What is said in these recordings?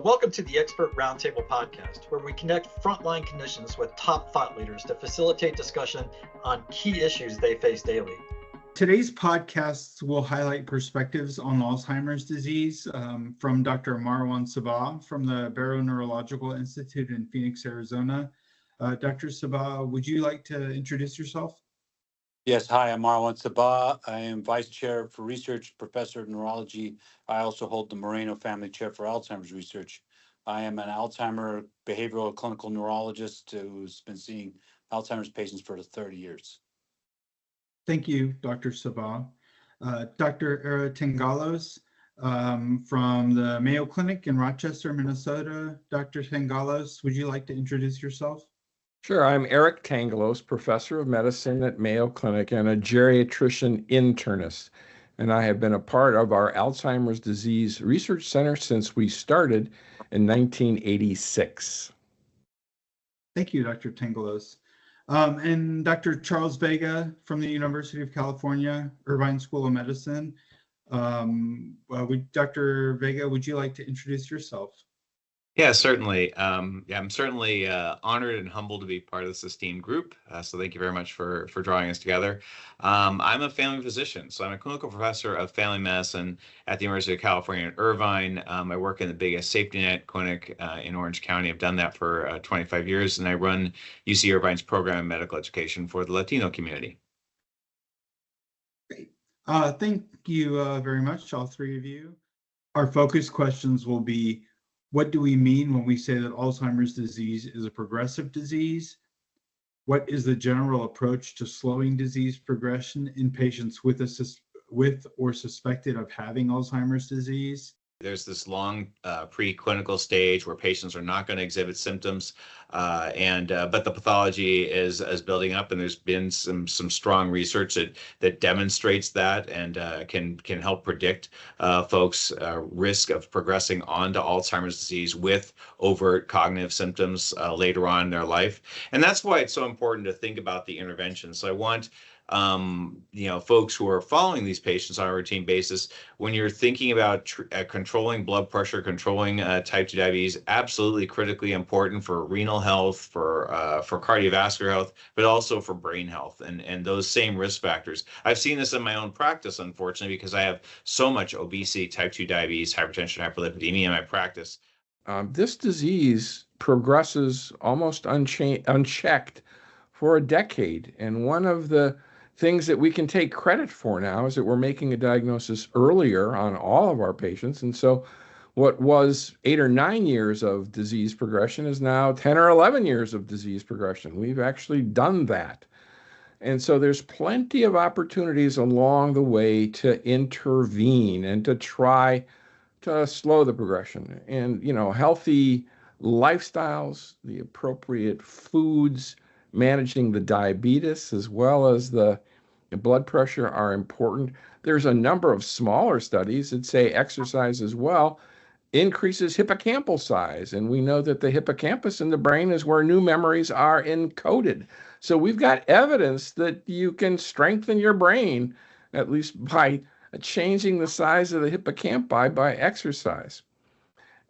Welcome to the Expert Roundtable podcast, where we connect frontline clinicians with top thought leaders to facilitate discussion on key issues they face daily. Today's podcasts will highlight perspectives on Alzheimer's disease from Dr. Marwan Sabbagh from the Barrow Neurological Institute in Phoenix, Arizona. Dr. Sabbagh, would you like to introduce yourself? Yes, hi, I'm Marwan Sabbagh. I am Vice Chair for Research, Professor of Neurology. I also hold the Moreno Family Chair for Alzheimer's Research. I am an Alzheimer behavioral clinical neurologist who's been seeing Alzheimer's patients for 30 years. Thank you, Dr. Sabbagh. Dr. Tangalos from the Mayo Clinic in Rochester, Minnesota. Dr. Tangalos, would you like to introduce yourself? Sure. I'm Eric Tangalos, professor of medicine at Mayo Clinic and a geriatrician internist. And I have been a part of our Alzheimer's Disease Research Center since we started in 1986. Thank you, Dr. Tangalos. And Dr. Charles Vega from the University of California, Irvine School of Medicine. Dr. Vega, would you like to introduce yourself? Yeah, certainly. I'm certainly honored and humbled to be part of this esteemed group. So thank you very much for drawing us together. I'm a family physician, so I'm a clinical professor of family medicine at the University of California in Irvine. I work in the biggest safety net clinic in Orange County. I've done that for 25 years, and I run UC Irvine's program in medical education for the Latino community. Great. Thank you very much, all three of you. Our focus questions will be, what do we mean when we say that Alzheimer's disease is a progressive disease? What is the general approach to slowing disease progression in patients with or suspected of having Alzheimer's disease? There's this long preclinical stage where patients are not going to exhibit symptoms, but the pathology is building up, and there's been some strong research that demonstrates that and can help predict folks' risk of progressing onto Alzheimer's disease with overt cognitive symptoms later on in their life. And that's why it's so important to think about the intervention. So I want folks who are following these patients on a routine basis, when you're thinking about controlling blood pressure, controlling type 2 diabetes, absolutely critically important for renal health, for cardiovascular health, but also for brain health and those same risk factors. I've seen this in my own practice, unfortunately, because I have so much obesity, type 2 diabetes, hypertension, hyperlipidemia in my practice. This disease progresses almost unchecked for a decade. And one of the things that we can take credit for now is that we're making a diagnosis earlier on all of our patients. And so what was 8 or 9 years of disease progression is now 10 or 11 years of disease progression. We've actually done that. And so there's plenty of opportunities along the way to intervene and to try to slow the progression. And, healthy lifestyles, the appropriate foods, managing the diabetes as well as the blood pressure are important. There's a number of smaller studies that say exercise as well increases hippocampal size. And we know that the hippocampus in the brain is where new memories are encoded. So we've got evidence that you can strengthen your brain, at least by changing the size of the hippocampi by exercise.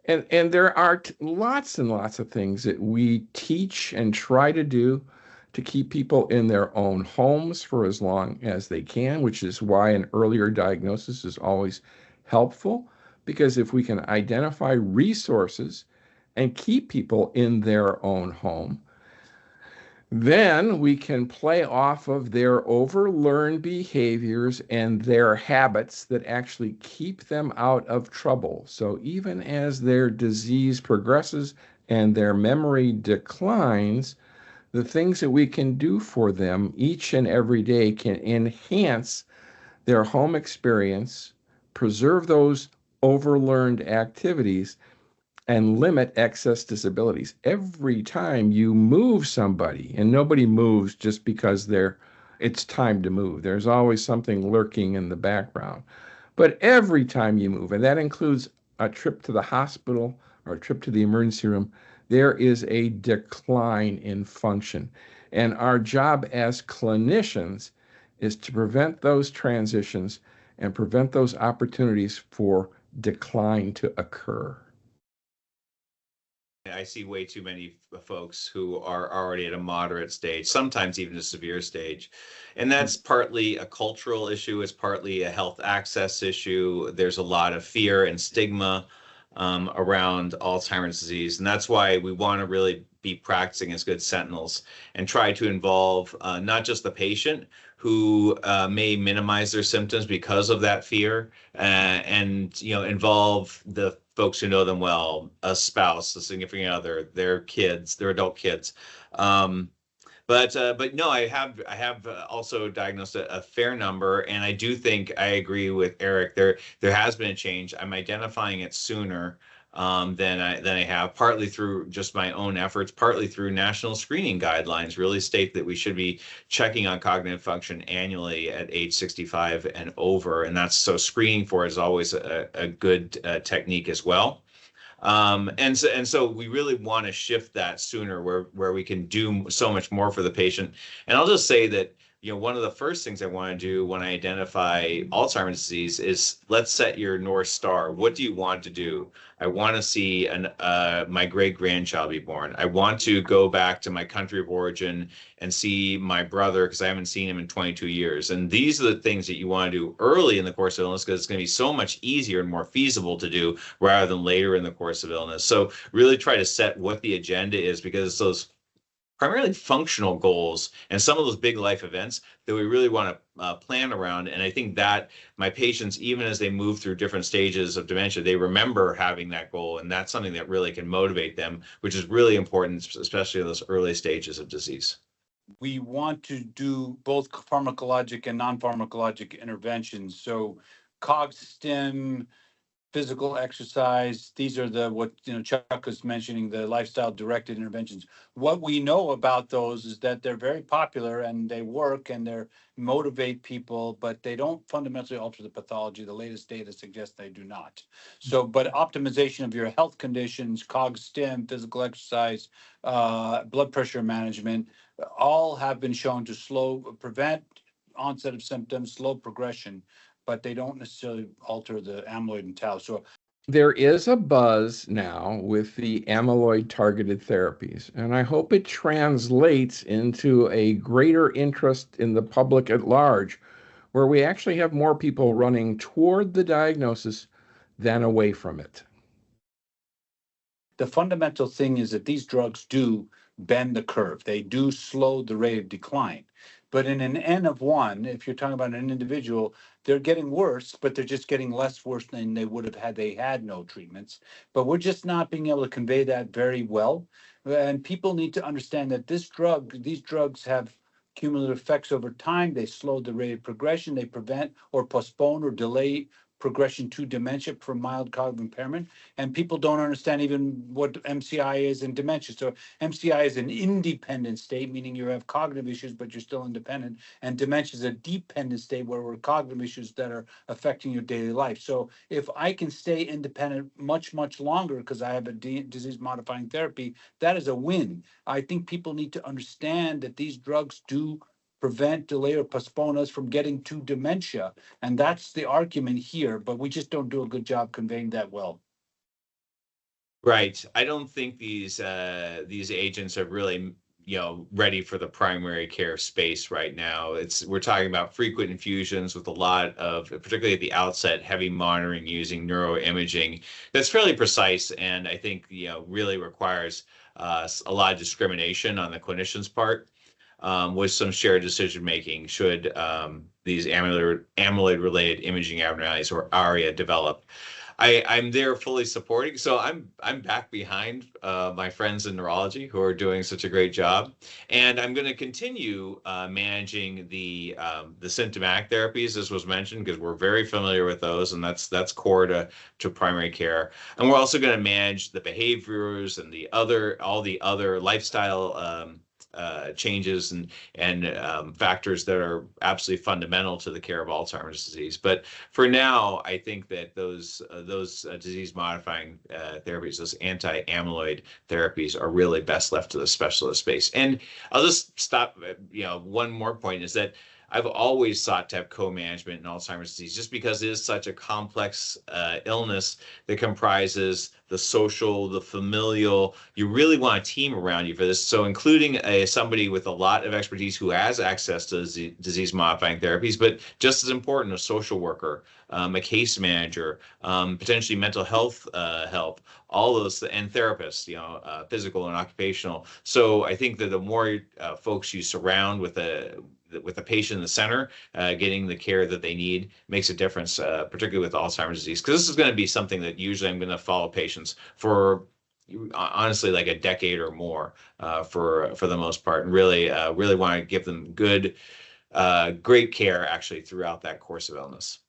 And there are lots and lots of things that we teach and try to do to keep people in their own homes for as long as they can, which is why an earlier diagnosis is always helpful, because if we can identify resources and keep people in their own home, then we can play off of their overlearned behaviors and their habits that actually keep them out of trouble. So even as their disease progresses and their memory declines, the things that we can do for them each and every day can enhance their home experience, preserve those overlearned activities, and limit excess disabilities. Every time you move somebody, and nobody moves just because it's time to move. There's always something lurking in the background. But every time you move, and that includes a trip to the hospital or a trip to the emergency room, there is a decline in function. And our job as clinicians is to prevent those transitions and prevent those opportunities for decline to occur. I see way too many folks who are already at a moderate stage, sometimes even a severe stage. And that's partly a cultural issue, it's partly a health access issue. There's a lot of fear and stigma around Alzheimer's disease. And that's why we want to really be practicing as good sentinels and try to involve not just the patient who may minimize their symptoms because of that fear, and involve the folks who know them well, a spouse, a significant other, their kids, their adult kids. But no, I have also diagnosed a fair number, and I do think I agree with Eric. There has been a change. I'm identifying it sooner than I have, partly through just my own efforts, partly through national screening guidelines really state that we should be checking on cognitive function annually at age 65 and over, and that's so screening for it is always a good technique as well. And so we really want to shift that sooner, where we can do so much more for the patient. And I'll just say that one of the first things I want to do when I identify Alzheimer's disease is let's set your North Star. What do you want to do? I want to see my great-grandchild be born. I want to go back to my country of origin and see my brother, because I haven't seen him in 22 years. And these are the things that you want to do early in the course of illness, because it's going to be so much easier and more feasible to do rather than later in the course of illness. So really try to set what the agenda is, because it's those primarily functional goals and some of those big life events that we really want to plan around. And I think that my patients, even as they move through different stages of dementia, they remember having that goal. And that's something that really can motivate them, which is really important, especially in those early stages of disease. We want to do both pharmacologic and non-pharmacologic interventions. So CogStim, physical exercise, these are what Chuck was mentioning, the lifestyle directed interventions. What we know about those is that they're very popular and they work and they motivate people, but they don't fundamentally alter the pathology. The latest data suggests they do not. So, but optimization of your health conditions, CogStim, physical exercise, blood pressure management, all have been shown to prevent onset of symptoms, slow progression, but they don't necessarily alter the amyloid and tau. So there is a buzz now with the amyloid targeted therapies, and I hope it translates into a greater interest in the public at large, where we actually have more people running toward the diagnosis than away from it. The fundamental thing is that these drugs do bend the curve. They do slow the rate of decline. But in an N of 1, if you're talking about an individual, they're getting worse, but they're just getting less worse than they would have had they had no treatments. But we're just not being able to convey that very well. And people need to understand that these drugs have cumulative effects over time. They slow the rate of progression. They prevent or postpone or delay progression to dementia from mild cognitive impairment. And people don't understand even what MCI is in dementia. So MCI is an independent state, meaning you have cognitive issues, but you're still independent. And dementia is a dependent state where we're cognitive issues that are affecting your daily life. So if I can stay independent much, much longer because I have a disease modifying therapy, that is a win. I think people need to understand that these drugs do prevent, delay, or postpone us from getting to dementia. And that's the argument here, but we just don't do a good job conveying that well. Right. I don't think these agents are really ready for the primary care space right now. We're talking about frequent infusions with a lot of, particularly at the outset, heavy monitoring using neuroimaging. That's fairly precise, and I think really requires a lot of discrimination on the clinician's part. With some shared decision making should these amyloid-related imaging abnormalities, or ARIA, develop. I'm there fully supporting. So I'm back behind my friends in neurology who are doing such a great job, and I'm going to continue managing the symptomatic therapies, as was mentioned, because we're very familiar with those, and that's core to primary care. And we're also going to manage the behaviors and all the other lifestyle changes and factors that are absolutely fundamental to the care of Alzheimer's disease. But for now, I think that those disease-modifying therapies, those anti-amyloid therapies, are really best left to the specialist space. And I'll just stop. One more point is that I've always sought to have co-management in Alzheimer's disease, just because it is such a complex illness that comprises the social, the familial. You really want a team around you for this. So including somebody with a lot of expertise who has access to disease-modifying therapies, but just as important, a social worker, a case manager, potentially mental health help, all those, and therapists, physical and occupational. So I think that the more folks you surround with a patient in the center, getting the care that they need makes a difference, particularly with Alzheimer's disease. Because this is going to be something that usually I'm going to follow patients for, honestly, like a decade or more, for the most part, and really want to give them good, great care actually throughout that course of illness.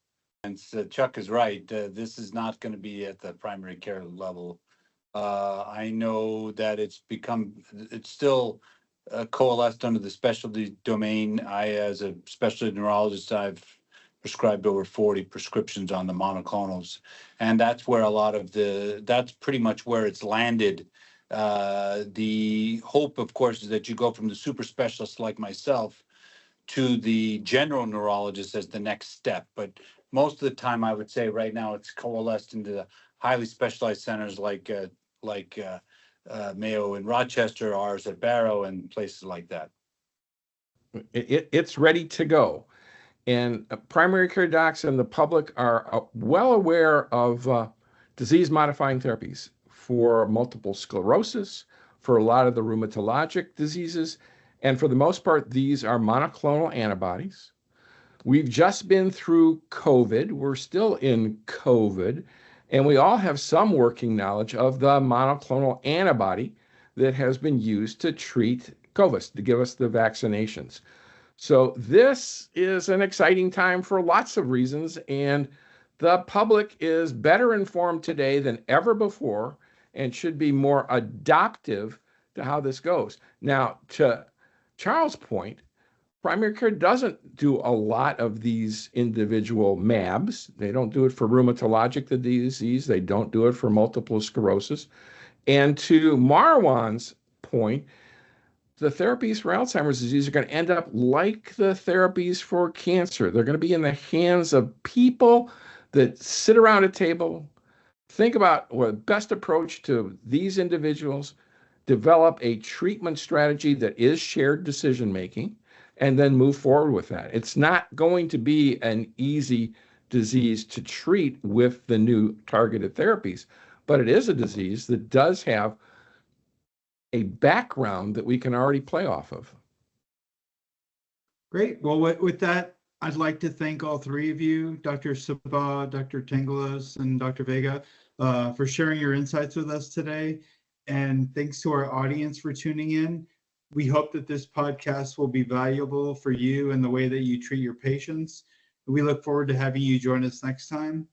And so Chuck is right. This is not going to be at the primary care level. I know that it's still coalesced under the specialty domain. As a specialty neurologist, I've prescribed over 40 prescriptions on the monoclonals. And that's where that's pretty much where it's landed. The hope, of course, is that you go from the super specialist like myself to the general neurologist as the next step. But most of the time, I would say right now it's coalesced into the highly specialized centers like Mayo in Rochester, ours at Barrow, and places like that. It's ready to go. And primary care docs and the public are well aware of disease-modifying therapies for multiple sclerosis, for a lot of the rheumatologic diseases, and for the most part, these are monoclonal antibodies. We've just been through COVID. We're still in COVID, and we all have some working knowledge of the monoclonal antibody that has been used to treat COVID, to give us the vaccinations. So this is an exciting time for lots of reasons, and the public is better informed today than ever before and should be more adaptive to how this goes. Now, to Charles' point, primary care doesn't do a lot of these individual MABs. They don't do it for rheumatologic disease. They don't do it for multiple sclerosis. And to Marwan's point, the therapies for Alzheimer's disease are going to end up like the therapies for cancer. They're going to be in the hands of people that sit around a table, think about what the best approach to these individuals, develop a treatment strategy that is shared decision-making, and then move forward with that. It's not going to be an easy disease to treat with the new targeted therapies, but it is a disease that does have a background that we can already play off of. Great. Well, with that, I'd like to thank all three of you, Dr. Sabbagh, Dr. Tangalos, and Dr. Vega, for sharing your insights with us today. And thanks to our audience for tuning in. We hope that this podcast will be valuable for you in the way that you treat your patients. We look forward to having you join us next time.